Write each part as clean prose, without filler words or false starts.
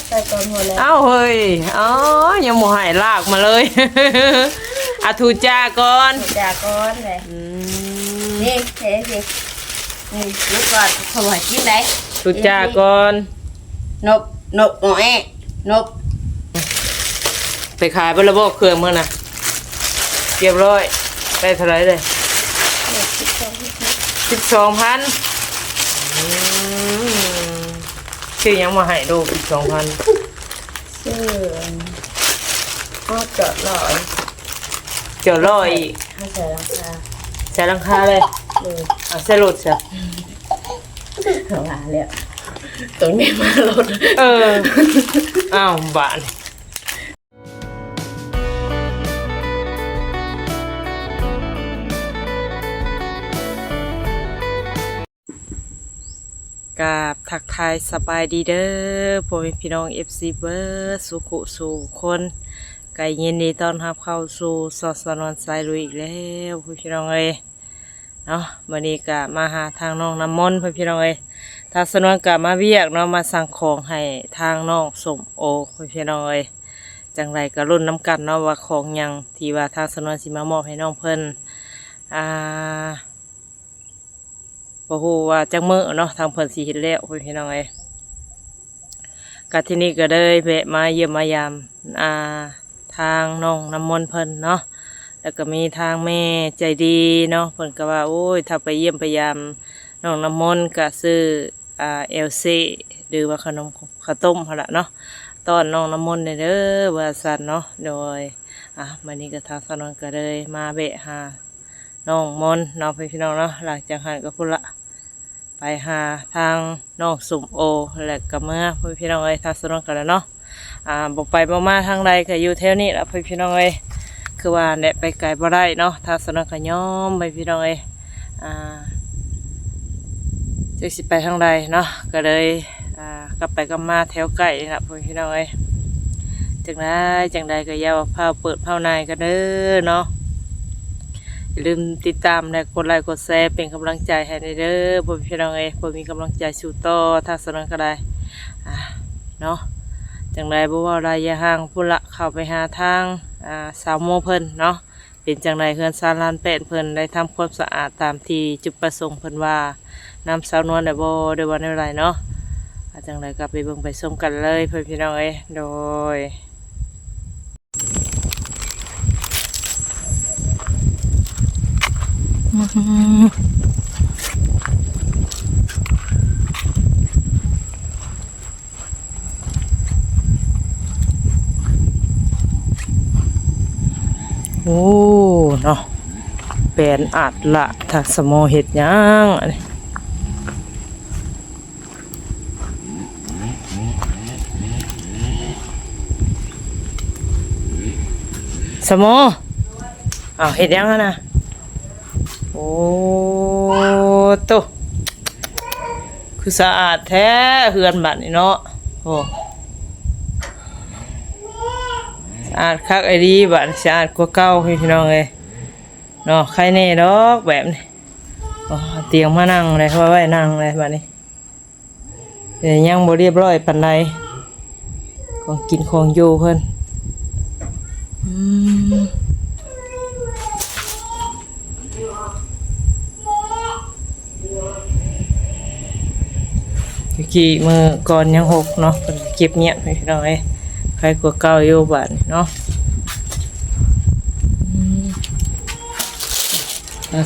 ใส่ก่อนหัวแล้วเอ้าเฮ้ยอ๋อยังบ่ให้ลากมาเลยอาทูจาก่อนจาก้อนเลยนี่เฮ้สินี่ลูกก่อนเขาบอกกินได้ทูจาก่อนนบหน่อยนบไปขายบระบบเครื่องมื้อน่ะเรียบร้อยได้เท่าไหร่เลย12,000ชื่อยังมาให้ดู12,000ชื่ออ้อจอดลอยอีกให้ใส่ราคาใส่ราคาเลยใส่รถจ้ะเอาหาเลยตรงนี้มารถอ้าวบ้านกับทักทายสบายดีเด้อพ่อแม่พี่น้อง FC เบอร์สุขุสู่คนไก่เย็นดีต้อนรับเข้าสู่สอดสนวนสายลุยอีกแล้วพี่น้องเอ้ยเนาะวันนี้ก็มาหาทางน้องน้ำมนต์พี่น้องเอ้ยทางสนวนก็มาเวียกเนาะมาสั่งของให้ทางน้องสมโอพี่น้องเอ้ยจังไรก็รุ่นน้ำกันเนาะว่าของยังที่ว่าทางสนวนสิมามอบให้น้องเพิ่นบ่ฮู้ว่าจังมื้อเนาะทางเพิ่นสิเฮ็ดแล้วพี่น้องเอ้ยก็ที่นี่ก็เลยแวะมาเยี่ยมมายามทางน้องน้ำมนต์เพิ่นเนาะแล้วก็มีทางแม่ใจดีเนาะเพิ่นก็ว่าโอ้ยถ้าไปเยี่ยมพยายามน้องน้ำมนต์ก็ซื้อเอลซีหรือว่าขนมข้าวต้มหั่นล่ะเนาะต้อนน้องน้ำมนต์เด้อว่าซั่นเนาะโดยมื้อนี้ก็ทางสนวนก็เลยมาแวะหาน้องมนต์เนาะพี่น้องเนาะหลังจากหันก็พุ่นละไปหาทางน้องสมโอและกับเมื่อพี่น้องเอ้ยทางสนวนกันแล้วเนาะบอกไปบ่มาทางใดก็อยู่แถวนี้แหละพี่น้องเอ้ยคือว่าแดดไปไกลบ่ได้เนาะทางสนวนก็ย้อมไปพี่น้องเอ้ยจะสิไปทางใดเนาะก็เลยกลับไปกลับมาแถวไก่นะพี่น้องเอ้ยจังใดก็อย่าเผาเปิดเผาในกันเด้อเนาะอย่าลืมติดตามและกดไลค์กดแชร์เป็นกำลังใจให้ในเด้อพี่น้องเอ้ยผมมีกำลังใจสู้ต่อทางสนวนก็ได้เนาะจังไรบ่ว่าระยะห่างพุ่นละเข้าไปหาทางสาวโมเพิ่นเนาะเป็นจังไรเฮือนซานลานแปดเพิ่นได้ทำความสะอาดตามที่จุดประสงค์เพิ่นว่านำสาวนวลได้บ่ได้วันอะไรเนาะจังไรก็ไปเบิ่งไปชมกันเลยพี่น้องเอ้ยโดยโอ้เนาะเป็นอัดละถ้าสมอเห็ดยังสมอเห็ดยังนะโอ้โตคือสะอาดแท้เฮือนบัดนี่เนาะโอ้สะอาดคักไอ้ดีบัดสะอาดกว่าเก่าพี่น้องเอ้ยเนาะใครแน่ดอกแบบนี้เตียงมานั่งเลยไว้นั่งเลยบัดนี้ยังบ่เรียบร้อยปานใดของกินของอยู่เพิ่นกี่มือก่อนยังหกเนาะเก็บเงียบพี่น้องเอ้ยใครกลัวเก่าอยู่บ้านเนาะ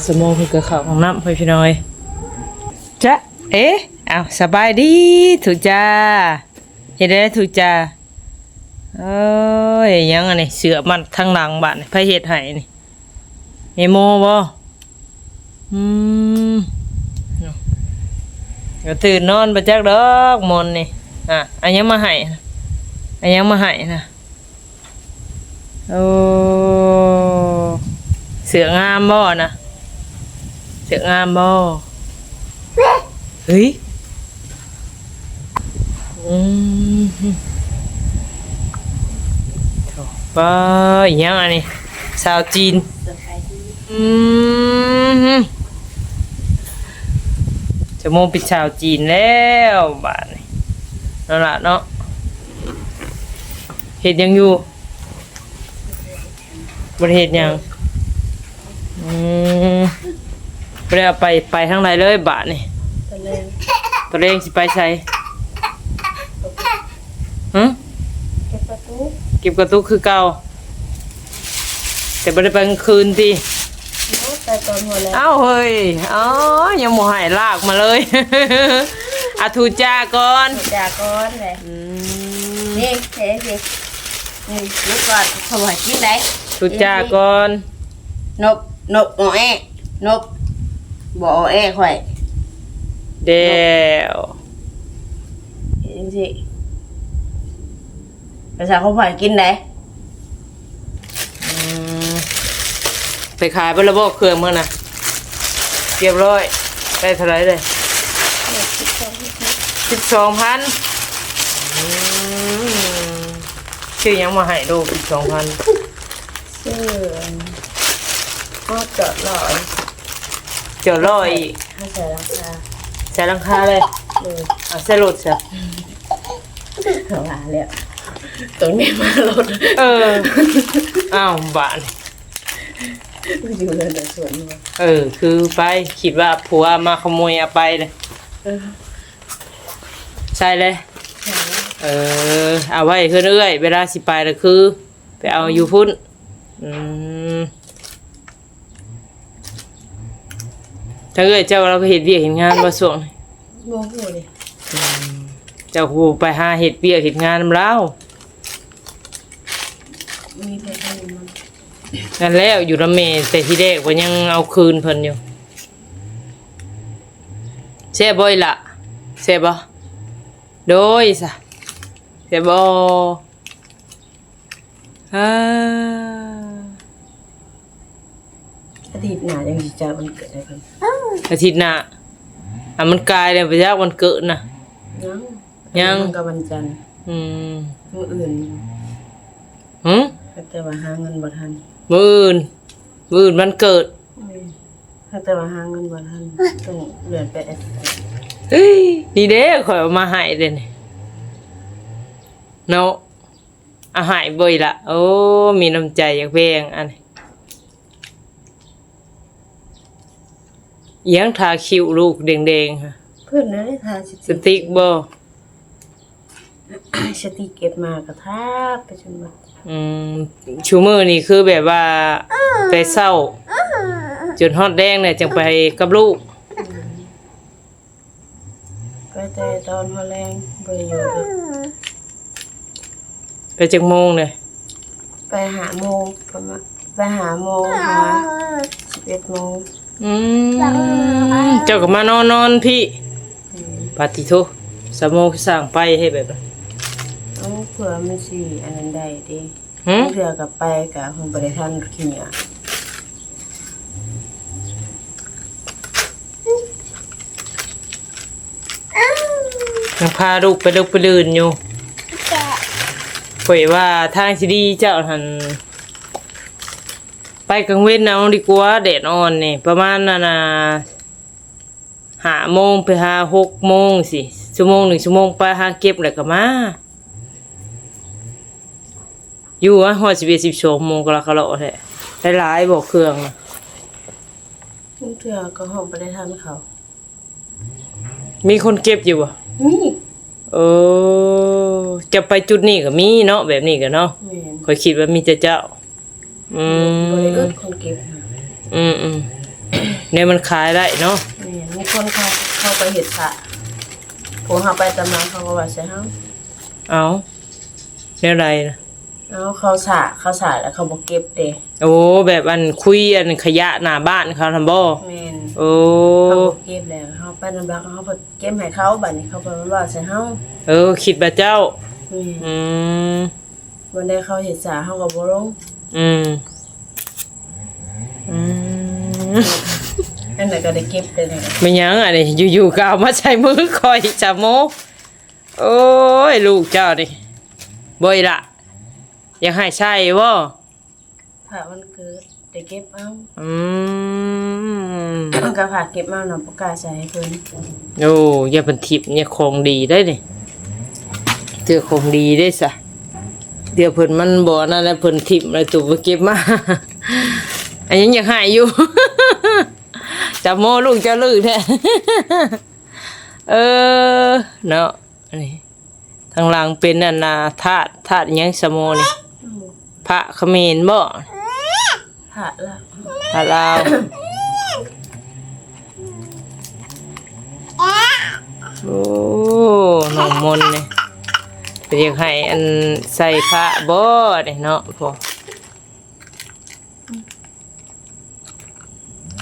สมองคือเกลือขาวของน้ำพี่น้องเอ้ยจ้ะสบายดีถูกจ้าเห็นได้ถูกจ้ายังอันนี้เสือมันทางหลังบ้านไผเฮ็ดให้นี่เอโมบ่ก็ตื่นนอนไปจักดอกมนนี่อันยังมาให้นะโอ้เสืองามบ่นะเสืองามบ่เฮ้ยป้ายังอันนี้สาวจีนจะโมเป็นชาวจีนแล้วบ้านนี่นั่นแหละเนาะ เฮ็ดหยังอยู่บ่ได้เฮ็ดหยังบ่ได้เอาไปทางไหนเลยบาดนี่ ตะเลง ตัวเองสิไปใส่หึ เก็บประตู เก็บกระตุกคือเก่าแต่บ่ได้ไปกลางคืนติ เอาไปตอนหัวแล้ว เอ้าเฮ้ยอ๋อยังบ่ให้ลากมาเลย อาทูจาก่อน จากก้อนเลยนี่เฮ้สินี่ลูกก่อนเขาบอกกินไหน ทูจาก่อน นบหมอแอะนบบ่อแอะข่อย เดี๋ยว เห็นสิภาษาเขาบอกกินไหน ไปขายไประบบเครื่องมื้อน่ะเรียบร้อยได้เท่าไหร่เลย 12,000ชื่อยังมาให้ดู12,000 ชื่อก็เจาะหล่อ เจาะร้อยอีก ให้ใส่ราคา ใส่หลังคาเลย เลย เอาใส่รถซะ เขาว่าแล้วตรงนี้มารถ อ้าวบ้าน อยู่เลยในสวนมา คือไปคิดว่าผัวมาขโมยเอาไปเลยใช่เลยเอาไว้เรื่อยๆเวลาสิไปก็คือไปเอาอยู่พุ่นถ้าเจ้าเราก็เฮ็ดเวียกเฮ็ดงานบ่ส่วงนี่ โมโหเลย เจ้าผู้ไปหาเฮ็ดเวียกเฮ็ดงานนำเรา มีเพลงมัน นั่นแล้วอยู่ละเมแต่ที่แรกว่ายังเอาคืนเพิ่นอยู่แซ่บบ่อีหล่ะแซ่บบ่โดยซะแซ่บบ่อ่า อาทิตย์หน้ายังสิจะวันเกิดอะไรกัน อาทิตย์หน้ามันกลายแล้วไปจากวันเกิดน่ะ ยัง กับวันจันทร์ อืม มื้ออื่น หึ แต่ว่าหาเงินบ่ทัน มื้ออื่นวันเกิด แต่ว่าหาเงินบ่ทันต้องเลื่อนไปอาทิตย์ เฮ้ยนี่เด้ข่อยเอามาให้เด้นี่เนาะอาหายบ่อยละโอ้มีน้ำใจอยากแบ่งอันนี้เอียงทาคิ้วลูกแดงๆค่ะ เพื่อนนั้นได้ทา สติ๊กบ่ สติกเก็บมากระทาไปจนหมด ชูมือนี่คือแบบว่าไปเศร้าจนฮอดแดงเนี่ยจังไปกับลูก ไปแต่ตอนหัวแรงบ่ได้อยู่เลย ไปจักโมงเนี่ย ไปหาโมงประมาณไปหาโมงหา11โมง เจ้าก็มานอนพี่ปาติโทสมองสร้างไปให้แบบนั้น เอาเผื่อมันสิอันนั้นได้เดิ หึ เผื่อกับไปกับคงบ่ได้ทันขี้เหนียว ยังพาลูกไปเลิกไปลื่นอยู่ข่อยว่าทางสิดีเจ้าหันไปกลางเว้นเอาดีกว่าแดดอ่อนนี่ประมาณนั้นน่ะ5 โมงไปหา6 โมงสิชั่วโมง1 ชั่วโมงไปหาเก็บแล้วก็มาอยู่ฮอด11 12 โมงก็ละเขาเลาะแท้หลายๆบ่เครื่องน่ะ เผื่อก็ห้องบ่ได้ทันเขา มีคนเก็บอยู่บ่ นี่ เออจะไปจุดนี้ก็มีเนาะแบบนี้ก็เนาะ แม่น ข่อยคิดว่ามีแต่เจ้า บ่ได้อึดคนเก็บนะ เนี่ยมันขายได้เนาะ แม่นมีคนเข้าไปเฮ็ดสระพวกเฮาไปตำนานเขาก็ว่าใส่เฮา เอาแนวใดนะ เอาเขาสระแล้วเขาบ่เก็บเด้ โอ้แบบอันคุยอันขยะหน้าบ้านเขาทำบ่ แม่น โอ้ เขาบ่เก็บแล้วเขาไปนำรักเขาบ่เก็บให้เขาบัดนี้เขาไปว่าใส่เฮา คิดว่าเจ้า แม่น อืม วันได้เขาเฮ็ดสระเฮาก็บ่ลง อืมอืม อันนั้นก็ได้เก็บได้เลย ไม่หยังอันนี้อยู่ๆก็เอามาใส่มือคอยจับโมโอ้ยลูกเจ้านี่บ่อยละอยากให้ใช่บ่ ถ้าวันเกิดได้เก็บเอา อืม ก็ฝากเก็บมานํประกาศใส่ให้เพิ่น โอ้อย่าเป็นทิพย์เนี่ยของดีได้นี่เจอของดีได้ซะ เดี๋ยวเพิ่นมันบ่นั่นแหละเพิ่นทิ่มแล้วตู่ไปเก็บมา อันยังอยากหายอยู่ จับโมลูกเจ้าลือแท้ เนาะอันนี้ทางหลังเป็นอันน่ะธาตุหยังสะโมนี่พระเขมรบ่ ผ่าละ พระลาวโอ้น้องมนต์นี่เพิ่นอยากให้อันใส่พระบ่นี่เนาะพอ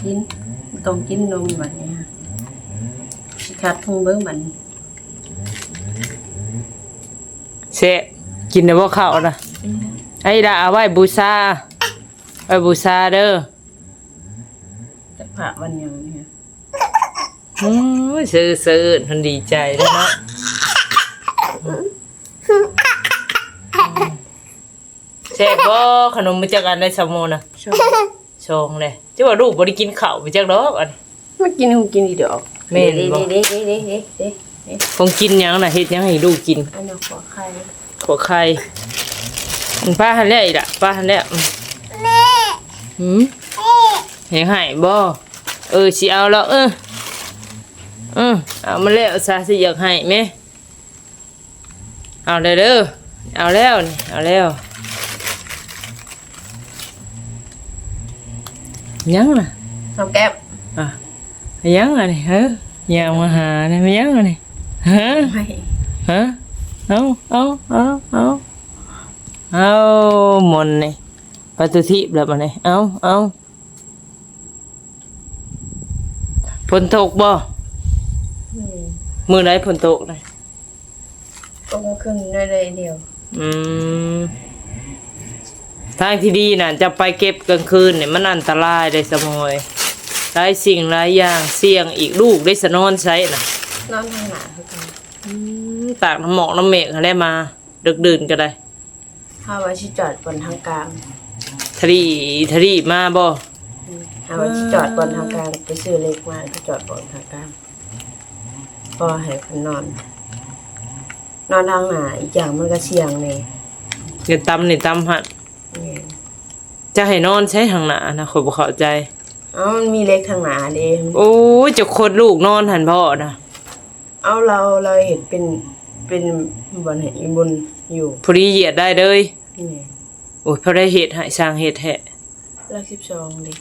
กินต้องกินนมบัดนี้สิคัดทุ่งเบิ่งบัดนี้ เสะกินได้บ่ข้าวน่ะไอ้ดาเอาไว้บูชาไว้บูชาเด้อ จะผ่าวันยังเนี่ย ซื้อมันดีใจแล้วเนาะเสะบ่ขนมมาจากอันได้สมโมน่ะ ชอบ ชงเลยจะว่าลูกบ่ได้กินข้าวไปจากดอกอัน มากินหูกินอีดอก แม่นบ่ เด้คงกินหยังน่ะเฮ็ดหยังให้ลูกกิน อันนี้ขอไข่ ขอไข่ป้าหันแล้วอีกล่ะป้าหันแล้วหืมเห็นให้บ่สิเอาแล้วเอามาแล้วซะสิอยากให้แม่เอาเลยเด้อเอาแล้วนี่เอาแล้วยังล่ะ ทำแก้ม อ่ะยังอ่ะนี่เฮ้ยอยากมาหาเนี่ยไม่ยังอ่ะนี่ฮะ ไม่ ฮะเอาหมนนี่ปฏิทินแบบนี้เอาฝนตกบ่มื้อใดฝนตกเลย ต้องขึ้นได้เลยเดียว ทางที่ดีน่ะจะไปเก็บกลางคืนเนี่ยมันอันตรายได้สมอยหลายสิ่งหลายอย่างเสี่ยงอีกลูกได้สนอนใช้น่ะ นอนทางหนาคือกัน ตากน้ำหมอกน้ำเมฆอะไรมาดึกดื่นก็ได้ ถ้าไว้ที่จอดบนทางกลาง ทรีมาบ่ ถ้าไว้ที่จอดบนทางกลางไปซื้อเล็กมาก็จอดบนทางกลางพอให้คนนอน นอนทางหนาอีกอย่างมันก็เสี่ยงเลย เงินตำนี่ตำหัดจะให้นอนใช้ทางหน้านะข่อยบ่เข้าใจ มันมีเล็กทางหนาเด้ โอ้ยจะโคตรลูกนอนหันพ่อนะ เราเห็นเป็นบนเห็นบนอยู่ พอดีเหยียดได้เลย นี่ โอ้ยพอได้เห็ดให้สร้างเห็ดแฮะ เลข12ดิ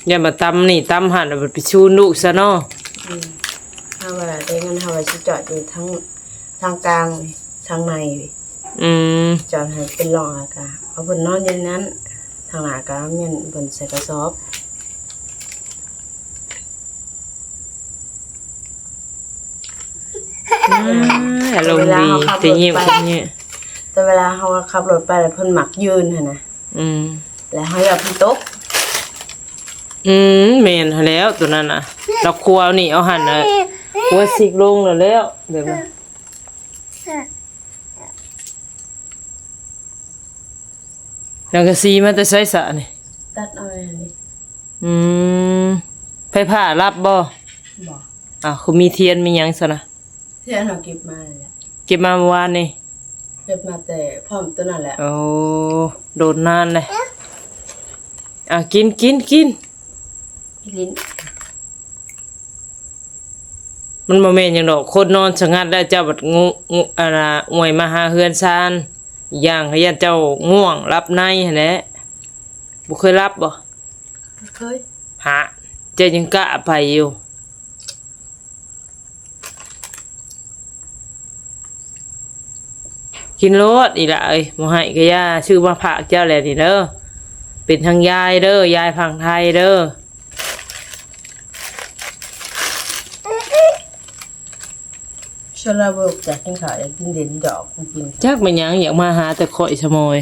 อย่ามาตำนี่ตำหันเอาไปชูลูกซะเนาะ ถ้าเวลาได้เงินถ้าไว้ที่จอดอยู่ทั้งทางกลางเลยทางในเลยจอดให้เป็นรองอากาศเอาบนนอนเย็นนั้นทางหน้ากาเมียนบนใส่กระสอบ อารมณ์ดีแต่เงียบคนเนี้ย แต่เวลาเขาขับรถไปแล้วเพิ่นมักยืนหั่นนะแล้วเขาอยากพี่ตก แม่นหั้นแล้วตัวนั้นน่ะเราครัวนี่เอาหั่นน่ะครัวสิกลงแล้วเดี๋ยวมาแล้วก็ซีมาแต่ใช้สะนี่ ตัดเอาเลยนี่ ไฟผ้ารับบ่ บอก คือมีเทียนมีหยังซะนะ ที่อันเราเก็บมาเลยแหละ เก็บมาเมื่อวานนี่ เก็บมาแต่พร้อมตัวนั่นแหละ โอ้โดนนานเลยกิน อีลิ้น มันบ่แม่นหยังดอกคนนอนสงัดได้เจ้าบัดงูอวยมาหาเฮือนซานอีกอย่างให้ญาติเจ้าง่วงรับในหั่นแหละบ่เคยรับบ่ เคย หาเจ้ายังกะไปอยู่กินโลดอีละเอ้ยบ่ให้ก็ย่าชื่อมาฝากเจ้าแหละนี่เด้อเป็นทางยายเด้อยายฝั่งไทยเด้อ ชลาบกจากกินข้าวอยากกินเด่นดอกมันกิน จักมันหยังอยากมาหาแต่ข่อยสมอย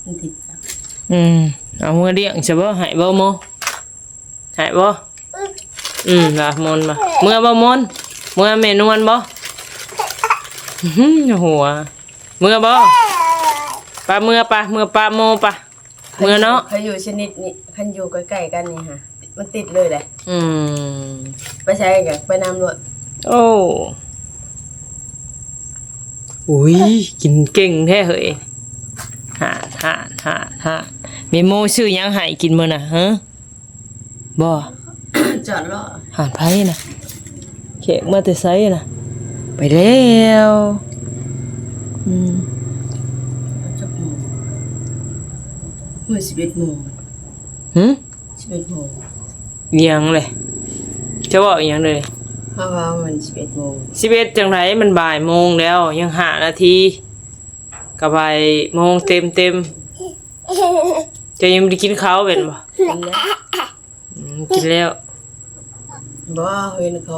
มันติดจ้ะ เอามือเลี้ยงใช่บ่ให้บ่โมให้บ่ล่ะมนมาเมื่อบ่มนเมื่อแม่นวลบ่หัวเมื่อบ่ปะเมื่อปะโมปะเมื่อเนาะ เขาอยู่ชนิดนี้คันอยู่ใกล้ๆกันนี่ฮะมันติดเลยแหละไปใช้กันไปน้ำรวด โอ้ อุ้ยกินเก่งแท้เฮ้ยหามีโมชื่อหยังให้กินมื้อน่ะฮะบ่ จอดรอ หาดไผน่ะเขกมาแต่ไสน่ะไปแล้วอืม จักโมงมื้อ11 โมง หึ 11 โมง เอียงเลยจะเว้าอีหยังเลย เพราะว่ามัน11 โมง 11จังไดมันบ่ายโมงแล้วยัง5นาทีก็บ่ายโมงเต็มจะยังบ่ได้กินข้าวเป็นบ่ กินแล้ว กินแล้ว บ่เห็นเขา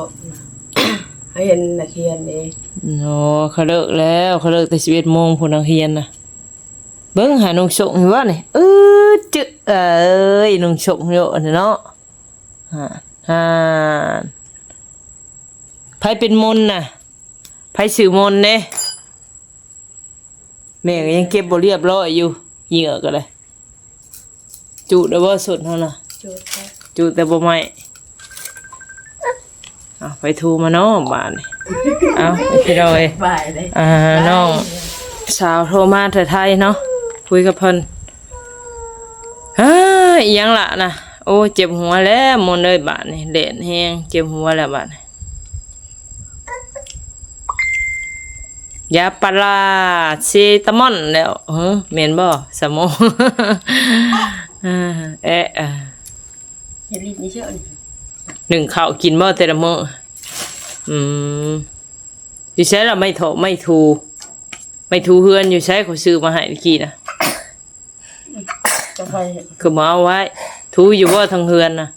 ให้เห็นนักเรียนเด้ โอ้เขาเลิกแล้วเขาเลิกแต่11โมงพุ่นนักเรียนน่ะเบิ่งหานุ่งส่งอยู่ว่านี่จึเอ้ยนุ่งส่งอยู่เนาะฮ่าไผเป็นมนต์น่ะไผสื่อมนต์เด้แม่ก็ยังเก็บบ่เรียบร้อยอยู่เหยื่อก็เลยจุได้บ่สุดเฮาน่ะ จุดครับ จุแต่บ่ไหม้ไปทูมาเนาะบ้านนี่เอาไปพี่น้อย บ่ายเลย น้องสาวโทรมาแต่ไทยเนาะคุยกับเพิ่นอีหยังล่ะนะโอ้เจ็บหัวแล้วมนต์เอ้ยบาดนี่เด่นแฮงเจ็บหัวแล้วบาดนี่ยาปลาเซตามอนแล้วแม่นบ่สมอง เอ๊ะ อย่ารีบนี่เชื่อ หนึ่งข้าวกินบ่แต่ละมื้ออยู่ใช้ละไม่ทูเฮือนอยู่ใช้เขาซื้อมาให้เมื่อกี้นะ จะไป คือมาเอาไว้ทูอยู่บ่ทางเฮือนน่ะ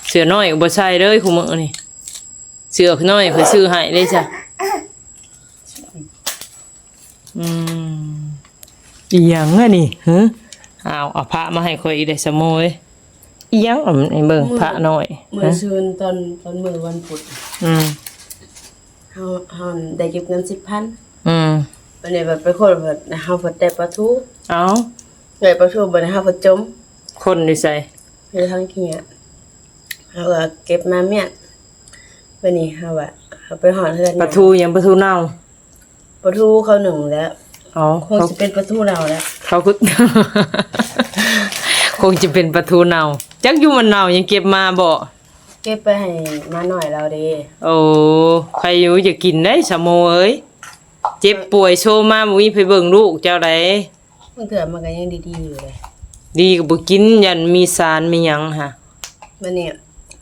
เสือน้อยก็บ่ใส่เลยคุมื้อนี่เสือน้อยเพิ่นซื้อให้เลยจ้ะอีหยังอะนี่ฮะเอาพระมาให้ข่อยอีกได้สมอยอีหยังไอ้เบิ่งพระน้อย มื้อซื่นตอนมื้อวันพุธเฮาได้เก็บเงิน 10,000 วันนี้แบบไปคนแบบเฮาบ่ได้ปลาทู เอา ได้ปลาทูบ่ได้เฮาบ่จม คนอยู่ใส่ อยู่ทางเคียเฮาก็เก็บมาเมียนวันนี้เฮาว่าเฮาไปหอดเฮือน ปลาทูยังปลาทูเน่า ปลาทูเขาหนึ่งแล้ว เอา คงสิเป็นปลาทูเราแล้ว เขาก็ คงจะเป็นปลาทูเน่าจักอยู่มันเน่ายังเก็บมาบ่ เก็บไปให้มาหน่อยเราเด้ โอ้ใครอยู่จะกินได้สะโมเอ้ยเจ็บป่วยโซมาบ่มีไปเบิ่งลูกเจ้าใด มันเถื่อมันก็ยังดีๆอยู่เลย ดีก็บ่กินยันมีสารมีหยังฮะ วันนี้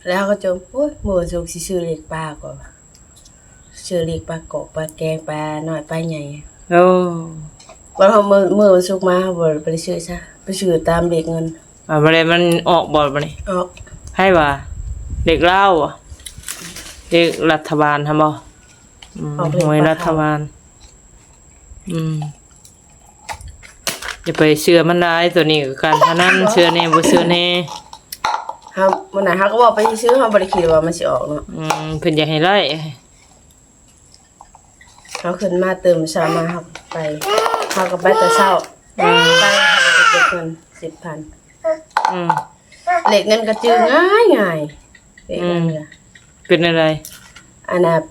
แล้วเขาก็จมโอ้ยมื้อสุกสิซื้อเล็กปลาก่อนซื้อเล็กปลากอกปลาแกงปลาน้อยปลาใหญ่ โอ้ วันเฮามื้อวันศุกร์มาเฮาบ่ไปซื้อซะไปซื้อตามเลขเงิน บ่ได้มันออกบ่บัดนี้ ออก ให้ว่าเด็กลาวบ่เด็กรัฐบาลหั่นบ่หวยรัฐบาลอย่าไปเชื่อมันได้ตัวนี้ก็การพนันเชื่อแน่บ่เชื่อแน่ เฮามื้อนั้นเฮาก็บอกไปซื้อเฮาบ่ได้คิดว่ามันสิออกเนาะ เพิ่นอยากให้ไล่ เฮาขึ้นมาเติมเช้ามาเฮาไปเฮาก็ไปแต่เช้าไปเฮาก็เก็บเงิน 10,000 เลขเงินก็จื้อง่ายเลขเงินก็ เป็นอะไร อันน่ะ8966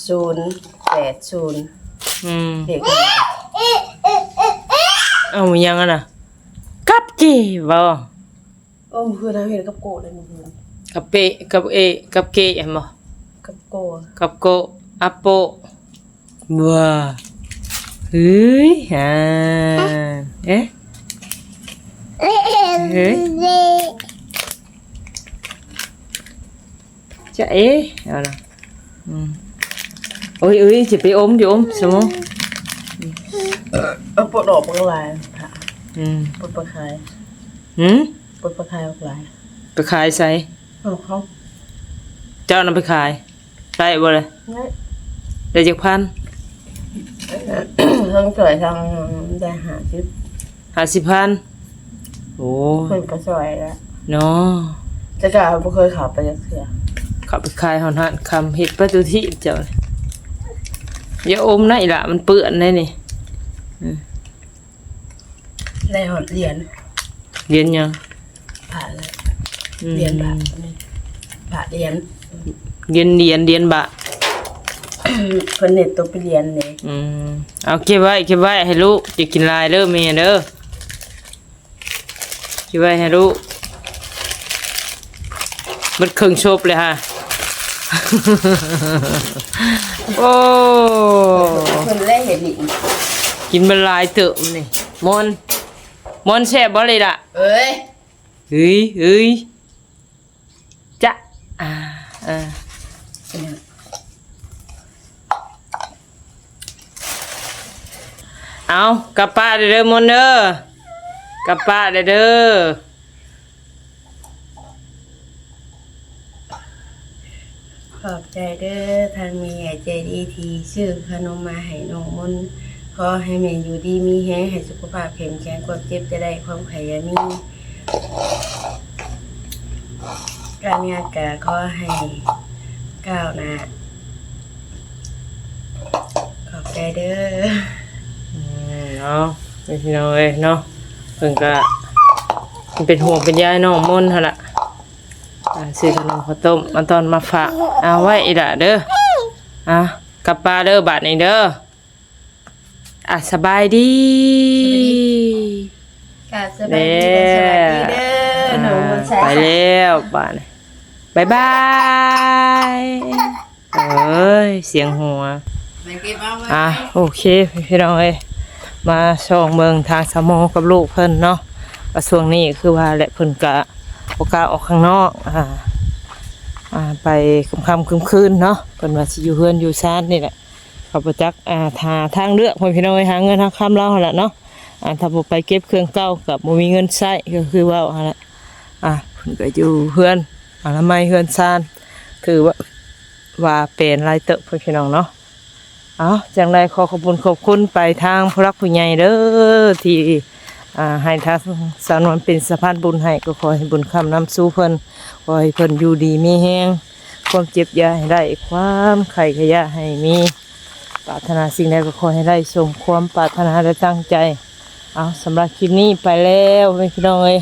080เลขเงิน เอายังอ่ะน่ะกับจีบ่ โอ้มคือทำเห็นกับโกเลยมื้อ กับเปกับเอกับเกะบ่ กับโก กับโกอะโปบ่เฮ้ยเอ๊ะเฮ้ยจะเอ๊ะเอาล่ะโอ้ยสิไปอมอยู่อมสมมุ ปวดออกบ่หลายค่ะปวดปะคาย ปวดปะคายบ่หลาย ไปขายใส่ เขา เจ้านำไปขายได้บ่เลยได้จักพัน ทั้งสวยทั้งได้50,000โอ้ เพิ่นก็สวยแล้ว เนาะ แต่ก็บ่เคยเข้าไปจักเทื่อ ขับไปขายหอนหันคำเห็ดประตูที่เจ้าอย่าอมนะอีหละมันเปื้อนเลยนี่ ได้หอดเหรียญ เรียนยัง ผ่านเลย เหรียญบาทบาทเหรียญ เรียนบะ เพิ่นเน็ตตัวไปเรียนนี่ เอาเก็บไว้ให้ลูกจะกินลายเด้อแม่เด้อเก็บไว้ให้ลูกมันครึ่งชบเลยฮะ โอ้ เพิ่นได้เห็นอีก กินมันลายเตอะมันนี่มอนแซ่บบ่เลยล่ะ เอ้ย เฮ้ยจ๊ะเอากลับป้าเด้อมอนเด้อกลับป้าเด้อ ขอบใจเด้อทางมีใหญ่ใจดีที่ซื้อขนมมาให้น้องมนต์ขอให้แม่อยู่ดีมีแฮงให้สุขภาพแข็งแรงความเจ็บจะได้ความไขอย่ามีการงานก็ขอให้ก้าวหน้าขอบใจเด้อ เนาะพี่น้องเอ้ยเนาะเพิ่นก็เป็นห่วงเป็นใยน้องมนต์หั่นล่ะซื้อขนมข้าวต้มมาตอนมาฝากเอาไว้อีกล่ะเด้อกลับป้าเด้อบาดนี้เด้อสบายดี กราบสวัสดีเด้อสวัสดีเด้อน้องมนต์ ไปแล้วบาดนี้บ๊ายบายเอ้ยเสียงหัวโอเคพี่น้องเอ้ยมาส่องเมืองทางสมองกับลูกเพิ่นเนาะกระทรวงนี้คือว่าแหละเพิ่นกะโอกาสออกข้างนอกไปค่ำๆคืนเนาะเพิ่นว่าสิอยู่เฮือนอยู่ซ่านนี่แหละเขาบ่จักทางเลือกพี่น้องเอ้ยหาเงินหาค่ำเราหั่นล่ะเนาะถ้าบ่ไปเก็บเครื่องเก่ากับบ่มีเงินใช้ก็คือว่าหั่นล่ะเพิ่นก็อยู่เฮือนอนามัยเฮือนซ่านถือว่าเป็นรายเตอะพี่น้องเนาะจังไรขอบคุณไปทางผู้รักผู้ใหญ่เด้อที่ให้ทางสาวนวลเป็นสะพานบุญให้ก็ขอให้บุญคำนำสู่เพิ่นขอให้เพิ่นอยู่ดีมีแห้งความเจ็บอย่าให้ได้ความไข่ขยะให้มีปรารถนาสิ่งใดก็ขอให้ได้สมความปรารถนาและตั้งใจสำหรับคลิปนี้ไปแล้วพี่น้องเอ้ย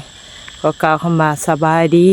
ก็กล่าวคำว่าสบายดี